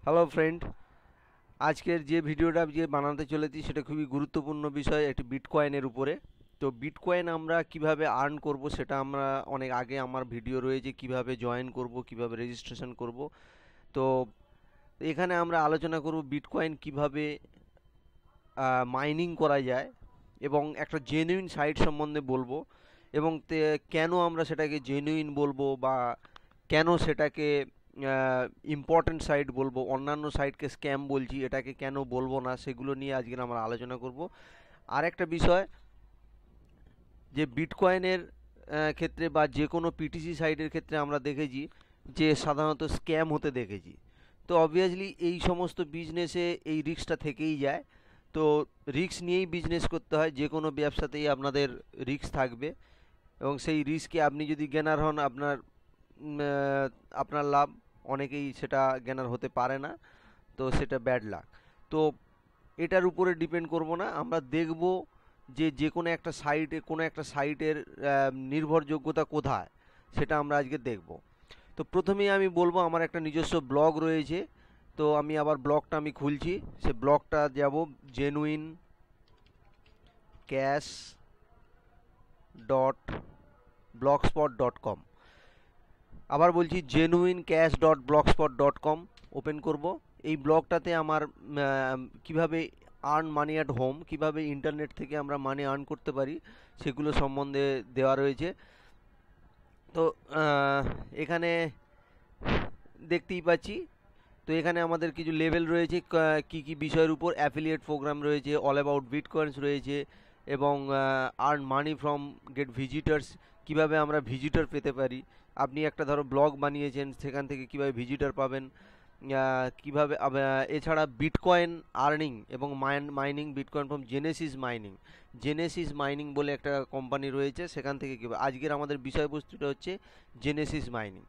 Hello friend, আজকের যে ভিডিওটা যে বানাতে চলেছি সেটা খুবই গুরুত্বপূর্ণ বিষয়, একটি বিটকয়েনের উপরে। তো বিটকয়েন আমরা কিভাবে আর্ন করব সেটা আমরা অনেক আগে আমার ভিডিও রয়েছে, কিভাবে জয়েন করব, কিভাবে রেজিস্ট্রেশন করব। তো এখানে আমরা আলোচনা করব বিটকয়েন কিভাবে মাইনিং করা যায় এবং একটা জেনুইন সাইট সম্বন্ধে বলবো, এবং কেন আমরা সেটাকে জেনুইন বলবো বা কেন সেটাকে ইম্পর্ট্যান্ট সাইট বলবো, অন্যান্য সাইটকে স্ক্যাম বলছি, এটাকে কেন বলবো না, সেগুলো নিয়ে আজকে আমরা আলোচনা করব। আর একটা বিষয়, যে বিটকয়েনের ক্ষেত্রে বা যে কোনো পিটিসি সাইটের ক্ষেত্রে আমরা দেখেছি যে সাধারণত স্ক্যাম হতে দেখেছি। তো অবভিয়াসলি এই সমস্ত বিজনেসে এই রিস্কটা থেকেই যায়। তো রিস্ক নিয়েই বিজনেস করতে হয়, যে কোনো ব্যবসাতেই আপনাদের রিস্ক থাকবে, এবং সেই রিস্কে আপনি যদি গেনার হন আপনার লাভ, অনেকেই সেটা গেনার হতে পারে না, তো সেটা ব্যাড লাক। তো এটার উপরে ডিপেন্ড করব না, আমরা দেখব যে যে কোনো একটা সাইটের নির্ভরযোগ্যতা কোথায়, সেটা আমরা আজকে দেখব। তো প্রথমেই আমি বলবো আমার একটা নিজস্ব ব্লগ রয়েছে। তো আমি আবার ব্লগটা খুলছি, সে ব্লগটা যাব জেনুইন ক্যাশ ডট blogspot.com। আবার বলছি genuine cash dot blogspot.com open করব। এই ব্লগটাতে আমার কিভাবে আর্ন মানি অ্যাট হোম, কিভাবে ইন্টারনেট থেকে আমরা মানি আর্ন করতে পারি, সেগুলো সম্বন্ধে দেওয়া রয়েছে। তো এখানে দেখতেই পাচ্ছি। তো এখানে আমাদের কিছু লেভেল রয়েছে, কি কি বিষয়ের উপর অ্যাফিলিয়েট প্রোগ্রাম রয়েছে, অল অ্যাবাউট বিটকয়েন্স রয়েছে, এবং earn money from get visitors, কিভাবে আমরা ভিজিটর পেতে পারি। আপনি একটা ধরো ব্লগ বানিয়েছেন, সেখান থেকে কিভাবে ভিজিটর পাবেন, কিভাবে এছাড়া বিটকয়েন আর্নিং এবং mining bitcoin from Genesis mining. Genesis mining বলে একটা কোম্পানি রয়েছে, সেখান থেকে কীভাবে, আজকের আমাদের বিষয়বস্তুটা হচ্ছে জেনেসিস মাইনিং।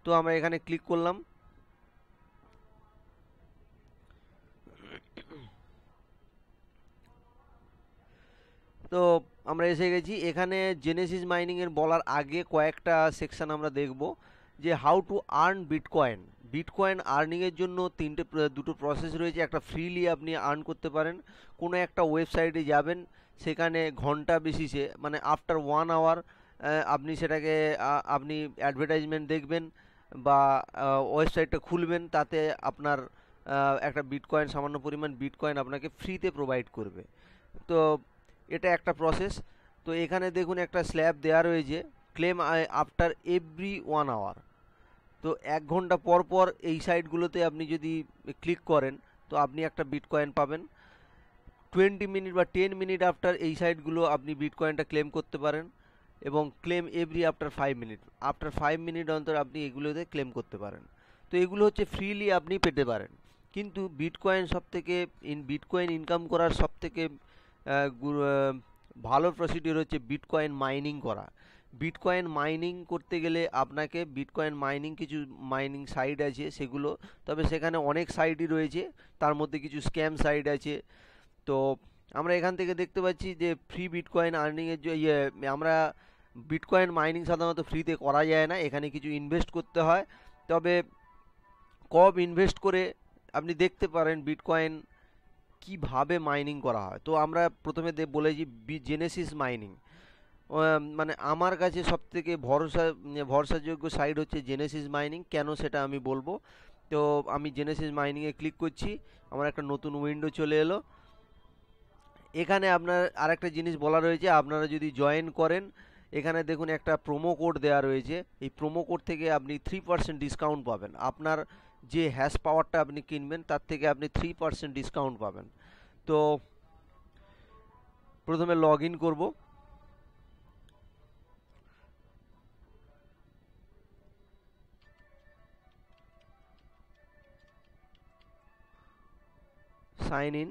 তো আমরা এখানে ক্লিক করলাম। তো আমরা এসে গেছি এখানে। জেনেসিস মাইনিংয়ের বলার আগে কয়েকটা সেকশন আমরা দেখব, যে how to earn bitcoin. Bitcoin আর্নিংয়ের জন্য দুটো প্রসেস রয়েছে। একটা ফ্রিলি আপনি আর্ন করতে পারেন, কোনো একটা ওয়েবসাইটে যাবেন, সেখানে ঘন্টা বেসিসে মানে আফটার 1 আওয়ার আপনি সেটাকে আপনি অ্যাডভার্টাইজমেন্ট দেখবেন বা ওয়েবসাইটটা খুলবেন, তাতে আপনার একটা বিটকয়েন, সামান্য পরিমাণ বিটকয়েন আপনাকে ফ্রিতে প্রোভাইড করবে। তো এটা একটা প্রসেস। তো এখানে দেখুন একটা স্ল্যাব দেওয়া রয়েছে, ক্লেম আফটার এভরি 1 আওয়ার। তো 1 ঘন্টা পর পর এই সাইটগুলোতে আপনি যদি ক্লিক করেন, তো আপনি একটা বিটকয়েন পাবেন। 20 মিনিট বা 10 মিনিট আফটার এই সাইটগুলো আপনি বিটকয়েনটা ক্লেম করতে পারেন, এবং claim every after 5 minute. After 5 minute অন্তর আপনি এগুলোতে ক্লেম করতে পারেন। তো এগুলো হচ্ছে ফ্রিলি আপনি পেতে পারেন। কিন্তু বিটকয়েন ইনকাম করার সবথেকে ভালো প্রসিডিওর হচ্ছে বিটকয়েন মাইনিং করা। বিটকয়েন মাইনিং করতে গেলে আপনাকে বিটকয়েন মাইনিং, কিছু মাইনিং সাইট আছে সেগুলো, তবে সেখানে অনেক সাইটই রয়েছে, তার মধ্যে কিছু স্ক্যাম সাইট আছে। তো আমরা এখান থেকে দেখতে পাচ্ছি যে ফ্রি বিটকয়েন আর্নিংয়ের আমরা বিটকয়েন মাইনিং সাধারণত ফ্রিতে করা যায় না, এখানে কিছু ইনভেস্ট করতে হয়। তবে কব ইনভেস্ট করে আপনি দেখতে পারেন বিটকয়েন কিভাবে মাইনিং করা হয়। তো আমরা প্রথমে বলেছি জেনেসিস মাইনিং, মানে আমার কাছে সবথেকে ভরসাযোগ্য সাইট হচ্ছে জেনেসিস মাইনিং। কেন সেটা আমি বলবো। তো আমি জেনেসিস মাইনিংয়ে ক্লিক করছি, আমার একটা নতুন উইন্ডো চলে এলো। এখানে আপনার আরেকটা জিনিস বলা রয়েছে, আপনারা যদি জয়েন করেন, এখানে দেখুন একটা প্রোমো কোড দেওয়া রয়েছে। এই প্রোমো কোড থেকে আপনি 3% ডিসকাউন্ট পাবেন। আপনার যে হ্যাশ পাওয়ারটা আপনি কিনবেন, তার থেকে আপনি 3% ডিসকাউন্ট পাবেন। তো প্রথমে লগ ইন করবো। Sign in.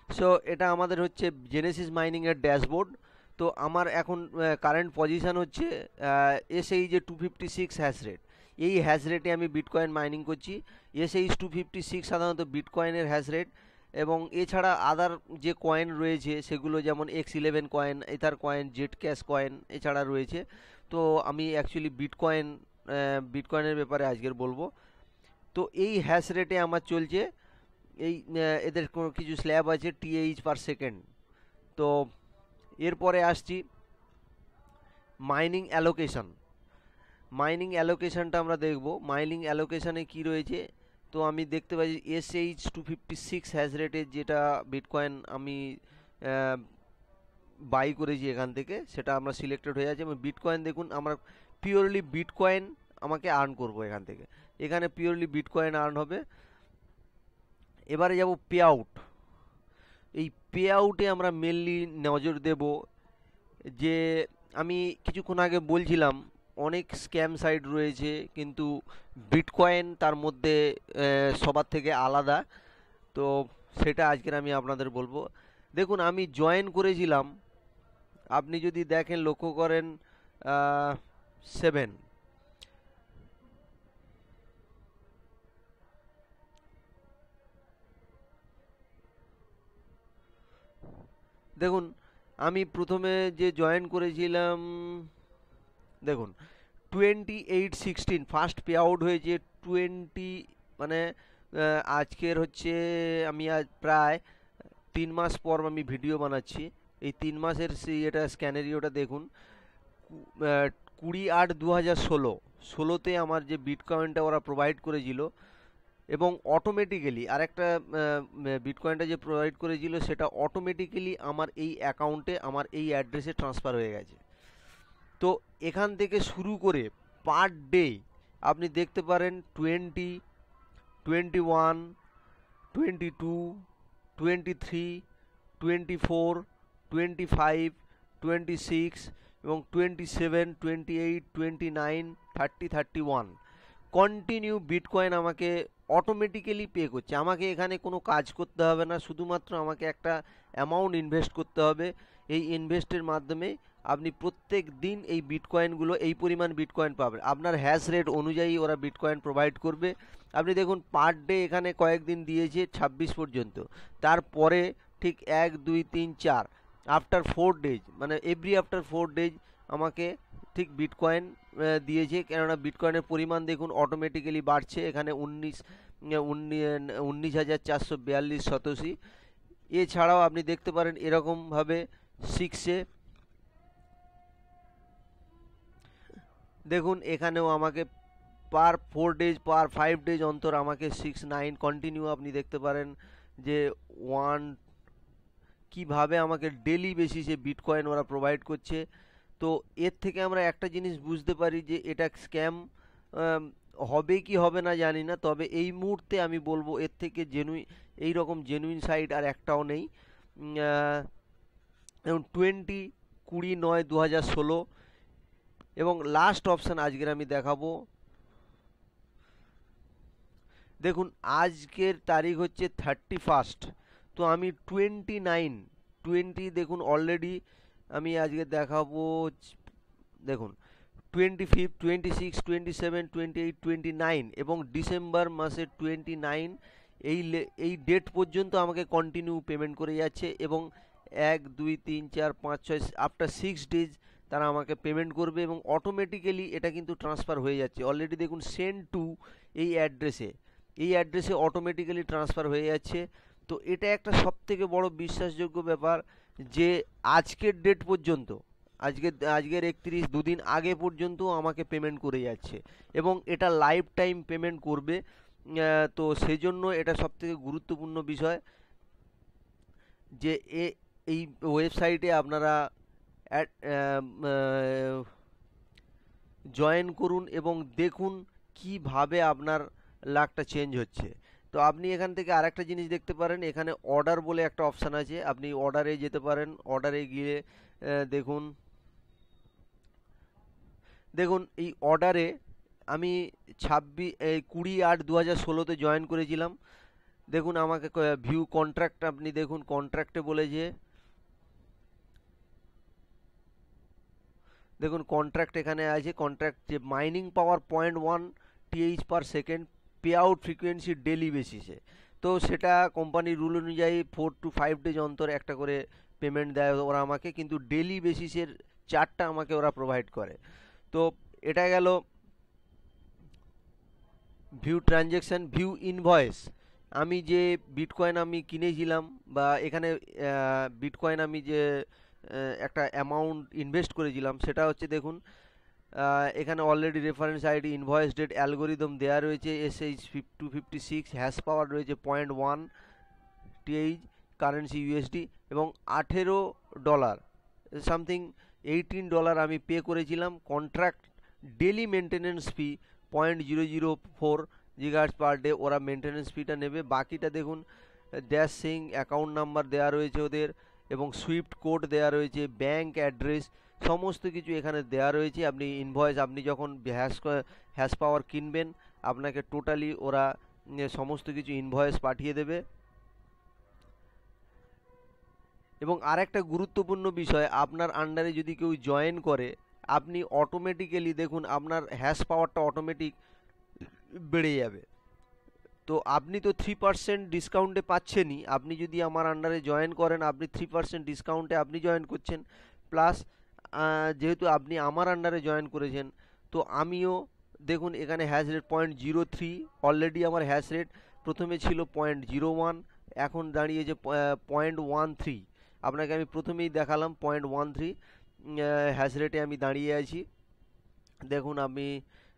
সো এটা আমাদের হচ্ছে জেনেসিস মাইনিংয়ের ড্যাশবোর্ড। তো আমার এখন কারেন্ট পজিশান হচ্ছে SH256 হ্যাশ রেট। এই হ্যাশ রেটে আমি বিটকয়েন মাইনিং করছি। SH256 সাধারণত বিটকয়েনের হ্যাশ রেট। এবং এছাড়া আদার যে কয়েন রয়েছে সেগুলো যেমন X11 coin, ether coin, Zcash coin এছাড়া রয়েছে। তো আমি অ্যাকচুয়ালি বিটকয়েনের ব্যাপারে আজকের বলবো। তো এই হ্যাশ রেটে আমার চলছে এই এদের কোনো কিছু স্ল্যাব আছে TH পার সেকেন্ড। তো এরপরে আসছি মাইনিং অ্যালোকেশন। মাইনিং অ্যালোকেশনটা আমরা দেখব। মাইনিং অ্যালোকেশনে কি রয়েছে, তো আমি দেখতে পাচ্ছি SH256 হ্যাশ রেটের যেটা বিটকয়েন আমি বাই করেছি এখান থেকে, সেটা আমরা সিলেক্টেড হয়ে আছে। এবং বিটকয়েন দেখুন, আমরা পিওরলি বিটকয়েন আমাকে আর্ন করব এখান থেকে। এখানে পিওরলি বিটকয়েন আর্ন হবে। এবারে যাব পে আউট। এই পে আউটে আমরা মেনলি নজর দেব যে আমি কিছুক্ষণ আগে বলছিলাম অনেক স্ক্যাম সাইট রয়েছে, কিন্তু বিটকয়েন তার মধ্যে সবার থেকে আলাদা। তো সেটা আজকের আমি আপনাদের বলবো। দেখুন, আমি জয়েন করেছিলাম, আপনি যদি দেখেন লক্ষ্য করেন 7। দেখুন, আমি প্রথমে যে জয়েন করেছিলাম, দেখুন 2816 ফার্স্ট পে আউট হয়েছে 20, মানে আজকের হচ্ছে, আমি আজ প্রায় 3 মাস পর আমি ভিডিও বানাচ্ছি। এই 3 মাসের সেই এটা স্ক্যানারিওটা দেখুন। 20/8/2016 ষোলোতে আমার যে বিটকয়েনটা ওরা প্রোভাইড করেছিল, এবং অটোমেটিক্যালি আরেকটা বিটকয়েনটা যে প্রোভাইড করেছিল সেটা অটোমেটিক্যালি আমার এই অ্যাকাউন্টে, আমার এই অ্যাড্রেসে ট্রান্সফার হয়ে গেছে। তো এখান থেকে শুরু করে পার ডে আপনি দেখতে পারেন 20, 21, 22, 23, 24, 25, 26 এবং 27, 28, 29, 30, 31 কন্টিনিউ বিটকয়েন আমাকে অটোমেটিক্যালি পে করছে। আমাকে এখানে কোনো কাজ করতে হবে না, শুধুমাত্র আমাকে একটা অ্যামাউন্ট ইনভেস্ট করতে হবে। এই ইনভেস্টের মাধ্যমে আপনি প্রত্যেক দিন এই বিটকয়েনগুলো, এই পরিমাণ বিটকয়েন পাবেন। আপনার হ্যাশ রেট অনুযায়ী ওরা বিটকয়েন প্রোভাইড করবে। আপনি দেখুন পার ডে এখানে কয়েকদিন দিয়েছে 26 পর্যন্ত। তারপরে ঠিক 1, 2, 3, 4 আফটার 4 ডেজ, মানে এভরি আফটার 4 ডেজ আমাকে ঠিক বিটকয়েন দিয়েছে। কেননা বিটকয়েনের পরিমাণ দেখুন অটোমেটিক্যালি বাড়ছে। এখানে 19,442 এছাড়াও আপনি দেখতে পারেন এরকমভাবে 6-এ দেখুন, এখানেও আমাকে পার 4 ডেজ, পার 5 ডেজ অন্তর আমাকে 6, 9 কন্টিনিউ আপনি দেখতে পারেন যে 1 কিভাবে আমাকে ডেলি বেসিসে বিটকয়েন ওরা প্রোভাইড করছে। তো এর থেকে আমরা একটা জিনিস বুঝতে পারি যে এটা স্ক্যাম হবে কি হবে না জানি না, তবে এই মুহূর্তে আমি বলবো এর থেকে এই রকম জেনুইন সাইট আর একটাও নেই। এবং 20/9/2016 এবং লাস্ট অপশান আজকের আমি দেখাবো। দেখুন, আজকের তারিখ হচ্ছে 31। তো আমি 20 দেখুন অলরেডি আমি আজকে দেখাবো। দেখুন 25, 26, 27, 28, 29 এবং ডিসেম্বর মাসের 29 এই ডেট পর্যন্ত আমাকে কন্টিনিউ পেমেন্ট করে যাচ্ছে। এবং 1, 2, 3, 4, 5, 6 আফটার 6 ডেজ তারা আমাকে পেমেন্ট করবে এবং অটোমেটিক্যালি এটা কিন্তু ট্রান্সফার হয়ে যাচ্ছে। অলরেডি দেখুন সেন্ড টু এই অ্যাড্রেসে অটোমেটিক্যালি ট্রান্সফার হয়ে যাচ্ছে। তো এটা একটা সবথেকে বড় বিশ্বাসযোগ্য ব্যাপার যে আজকের ডেট পর্যন্ত, আজকের 31, দুদিন আগে পর্যন্ত আমাকে পেমেন্ট করে যাচ্ছে এবং এটা লাইফ টাইম পেমেন্ট করবে। তো সেই জন্য এটা সবথেকে গুরুত্বপূর্ণ বিষয় যে এই ওয়েবসাইটে আপনারা জয়েন করুন এবং দেখুন কিভাবে আপনার লাকটা চেঞ্জ হচ্ছে। তো আপনি এখান থেকে আরেকটা জিনিস দেখতে পারেন, এখানে অর্ডার বলে একটা অপশান আছে, আপনি অর্ডারে যেতে পারেন। অর্ডারে গিয়ে দেখুন দেখুন এই অর্ডারে আমি 20/8/2016 জয়েন করেছিলাম। দেখুন আমাকে ভিউ কন্ট্রাক্ট, আপনি দেখুন কন্ট্রাক্টে বলেছে, দেখুন কন্ট্রাক্ট এখানে আছে। কন্ট্রাক্ট যে মাইনিং পাওয়ার 0.1 TH per second, pay out frequency daily বেসিসে। তো সেটা কোম্পানির রুল অনুযায়ী 4 to 5 ডেজ অন্তর একটা করে পেমেন্ট দেয় ওরা আমাকে, কিন্তু ডেলি বেসিসের চার্টটা আমাকে ওরা প্রোভাইড করে। তো এটা গেল ভিউ ট্রানজ্যাকশন। ভিউ ইনভয়েস, আমি যে বিটকয়েন আমি কিনেছিলাম বা এখানে বিটকয়েন আমি যে একটা অ্যামাউন্ট ইনভেস্ট করেছিলাম সেটা হচ্ছে দেখুন, এখানে already reference ID, invoice date, algorithm দেওয়া রয়েছে, SH 256, হ্যাশ পাওয়ার রয়েছে 0.1 TH, কারেন্সি USD, এবং $18 সামথিং, $18 আমি পে করেছিলাম। কন্ট্রাক্ট ডেলি মেনটেনেন্স ফি 0.004 GHz/ডে, ওরা মেনটেনেন্স ফিটা নেবে। বাকিটা দেখুন, ড্যাশ সিং অ্যাকাউন্ট নাম্বার দেওয়া রয়েছে ওদের, এবং সুইফট কোড দেওয়া রয়েছে, ব্যাংক অ্যাড্রেস, সমস্ত কিছু এখানে দেওয়া রয়েছে। আপনি ইনভয়েস, আপনি যখন হ্যাশ পাওয়ার কিনবেন আপনাকে টোটালি ওরা সমস্ত কিছু ইনভয়েস পাঠিয়ে দেবে। এবং আরেকটা গুরুত্বপূর্ণ বিষয়, আপনার আন্ডারে যদি কেউ জয়েন করে, আপনি অটোমেটিক্যালি দেখুন আপনার হ্যাশ পাওয়ারটা অটোমেটিক বেড়ে যাবে। তো আপনি তো 3% ডিসকাউন্টে পাচ্ছেনই, আপনি যদি আমার আন্ডারে জয়েন করেন আপনি 3% ডিসকাউন্টে আপনি জয়েন করছেন, প্লাস যেহেতু আপনি আমার আন্ডারে জয়েন করেছেন তো আমিও দেখুন এখানে হ্যাশ রেট 0.03, অলরেডি আমার হ্যাশ রেট প্রথমে ছিল 0.01, এখন দাঁড়িয়েছে 0.13। আপনাকে আমি প্রথমেই দেখালাম 0.13 হ্যাশ রেটে আমি দাঁড়িয়ে আছি। দেখুন আমি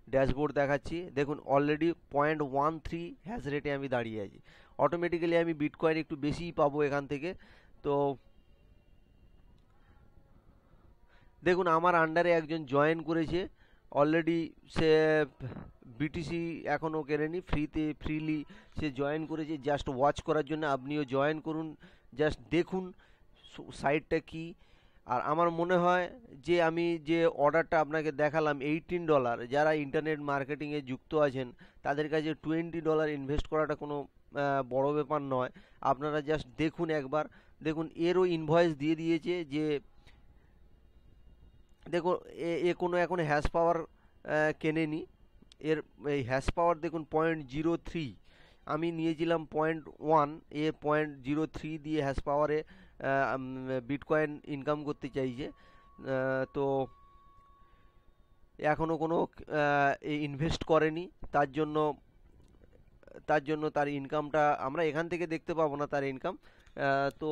ড্যাশবোর্ড দেখাচ্ছি, দেখুন অলরেডি 0.13 হ্যাশ রেটে আমি দাঁড়িয়ে আছি। অটোমেটিক্যালি আমি বিটকয়েন একটু বেশিই পাবো এখান থেকে। তো দেখুন আমার আন্ডারে একজন জয়েন করেছে অলরেডি, সে বিটিসি এখনও কেনেনি, ফ্রিলি সে জয়েন করেছে জাস্ট ওয়াচ করার জন্য। আপনিও জয়েন করুন, জাস্ট দেখুন সাইটটা কি। আর আমার মনে হয় যে আমি যে অর্ডারটা আপনাকে দেখালাম $18, যারা ইন্টারনেট মার্কেটিংয়ে যুক্ত আছেন তাদের কাছে $20 ইনভেস্ট করাটা কোনো বড় ব্যাপার নয়। আপনারা জাস্ট দেখুন একবার, দেখুন এরও ইনভয়েস দিয়ে দিয়েছে যে দেখো এ এ কোনো এখন হ্যাশ পাওয়ার কেনেনি। এর এই হ্যাশ পাওয়ার দেখুন 0.03, আমি নিয়েছিলাম 0.1, 0.03 দিয়ে হ্যাশ পাওয়ারে বিটকয়েন ইনকাম করতে চাইছে। তো এখনও কোনো ইনভেস্ট করেনি, তার জন্য তার ইনকামটা আমরা এখান থেকে দেখতে পাবো না তার ইনকাম। তো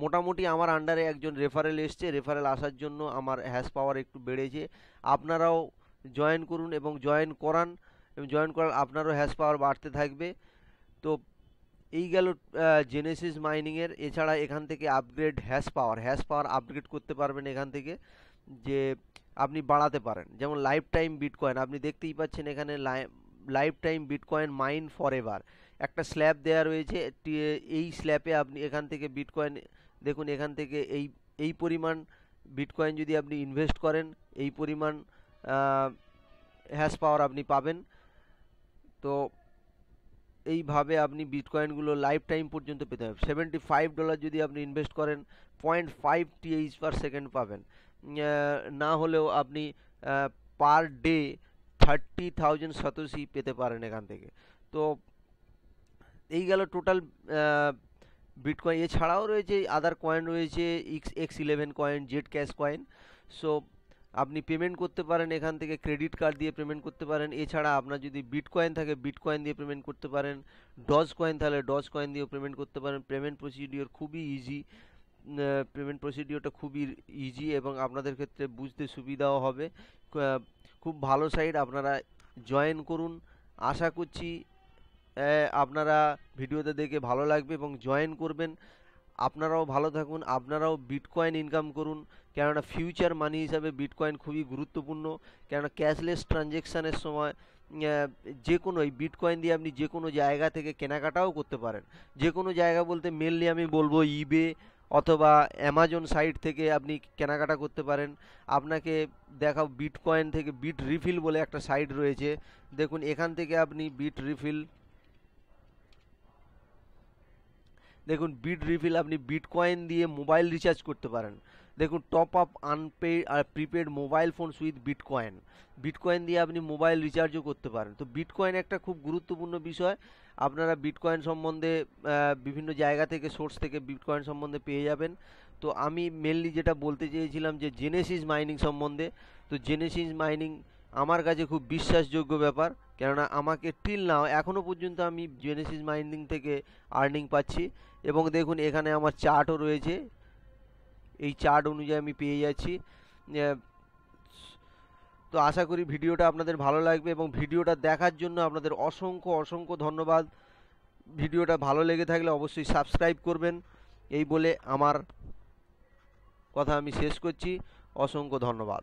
মোটামুটি আমার আন্ডারে একজন রেফারেল এসছে, রেফারেল আসার জন্য আমার হ্যাশ পাওয়ার একটু বেড়েছে। আপনারাও জয়েন করুন এবং জয়েন করান, এবং জয়েন করার আপনারও হ্যাশ পাওয়ার বাড়তে থাকবে। তো এই গেল জেনেসিস মাইনিংয়ের। এছাড়া এখান থেকে আপগ্রেড হ্যাশ পাওয়ার আপগ্রেড করতে পারবেন এখান থেকে, যে আপনি বাড়াতে পারেন। যেমন লাইফ টাইম বিটকয়েন, আপনি দেখতেই পাচ্ছেন এখানে life time bitcoin mine forever একটা স্ল্যাব দেওয়া রয়েছে। এই স্ল্যাবে আপনি এখান থেকে বিটকয়েন দেখুন, এখান থেকে এই পরিমাণ বিটকয়েন যদি আপনি ইনভেস্ট করেন এই পরিমাণ হ্যাশ পাওয়ার আপনি পাবেন। তো এইভাবে আপনি বিটকয়েনগুলো লাইফ টাইম পর্যন্ত পেতে হবে। $75 যদি আপনি ইনভেস্ট করেন 0.5 TH/সেকেন্ড পাবেন। না হলেও আপনি পার ডে 30,000 সাতোশি পেতে পারেন এখান থেকে। তো এই গেল টোটাল বিটকয়েন। এছাড়াও রয়েছে আদার কয়েন, রয়েছে X11 coin, Zcash coin. So আপনি পেমেন্ট করতে পারেন এখান থেকে, ক্রেডিট কার্ড দিয়ে পেমেন্ট করতে পারেন। এছাড়া আপনার যদি বিটকয়েন থাকে বিটকয়েন দিয়ে পেমেন্ট করতে পারেন, ডজ কয়েন তাহলে ডজ কয়েন দিয়েও পেমেন্ট করতে পারেন। পেমেন্ট প্রসিডিওর খুবই ইজি, পেমেন্ট প্রসিডিওরটা খুবই ইজি এবং আপনাদের ক্ষেত্রে বুঝতে সুবিধাও হবে। খুব ভালো সাইট, আপনারা জয়েন করুন। আশা করছি আপনারা ভিডিওতে দেখে ভালো লাগবে এবং জয়েন করবেন। আপনারাও ভালো থাকুন, আপনারাও বিটকয়েন ইনকাম করুন, কেননা ফিউচার মানি হিসাবে বিটকয়েন খুবই গুরুত্বপূর্ণ। কেননা ক্যাশলেস ট্রানজেকশানের সময় যে কোনো এই বিটকয়েন দিয়ে আপনি যে কোনো জায়গা থেকে কেনাকাটাও করতে পারেন। যে কোনো জায়গা বলতে মেনলি আমি বলবো ইবে অথবা অ্যামাজন সাইট থেকে আপনি কেনাকাটা করতে পারেন। আপনাকে দেখাও বিটকয়েন থেকে বিট রিফিল বলে একটা সাইট রয়েছে, দেখুন এখান থেকে আপনি বিট রিফিল আপনি বিটকয়েন দিয়ে মোবাইল রিচার্জ করতে পারেন। দেখুন, টপ আপ আনপেড আর prepaid mobile phones with bitcoin. Bitcoin দিয়ে আপনি মোবাইল রিচার্জও করতে পারেন। তো বিটকয়েন একটা খুব গুরুত্বপূর্ণ বিষয়। আপনারা বিটকয়েন সম্বন্ধে বিভিন্ন জায়গা থেকে, সোর্স থেকে বিটকয়েন সম্বন্ধে পেয়ে যাবেন। তো আমি মেনলি যেটা বলতে চেয়েছিলাম যে জেনেসিস মাইনিং সম্বন্ধে। তো জেনেসিস মাইনিং আমার কাছে খুব বিশ্বাসযোগ্য ব্যাপার, কেননা আমাকে টিল নাও এখনও পর্যন্ত আমি জেনেসিস মাইনিং থেকে আর্নিং পাচ্ছি। এবং দেখুন, এখানে আমার চার্টও রয়েছে, এই চার্ট অনুযায়ী আমি পেয়ে যাচ্ছি। আহ, তো আশা করি ভিডিওটা আপনাদের ভালো লাগবে, এবং ভিডিওটা দেখার জন্য আপনাদের অসংখ্য অসংখ্য ধন্যবাদ। ভিডিওটা ভালো লেগে থাকলে অবশ্যই সাবস্ক্রাইব করবেন। এই বলে আমার কথা আমি শেষ করছি। অসংখ্য ধন্যবাদ।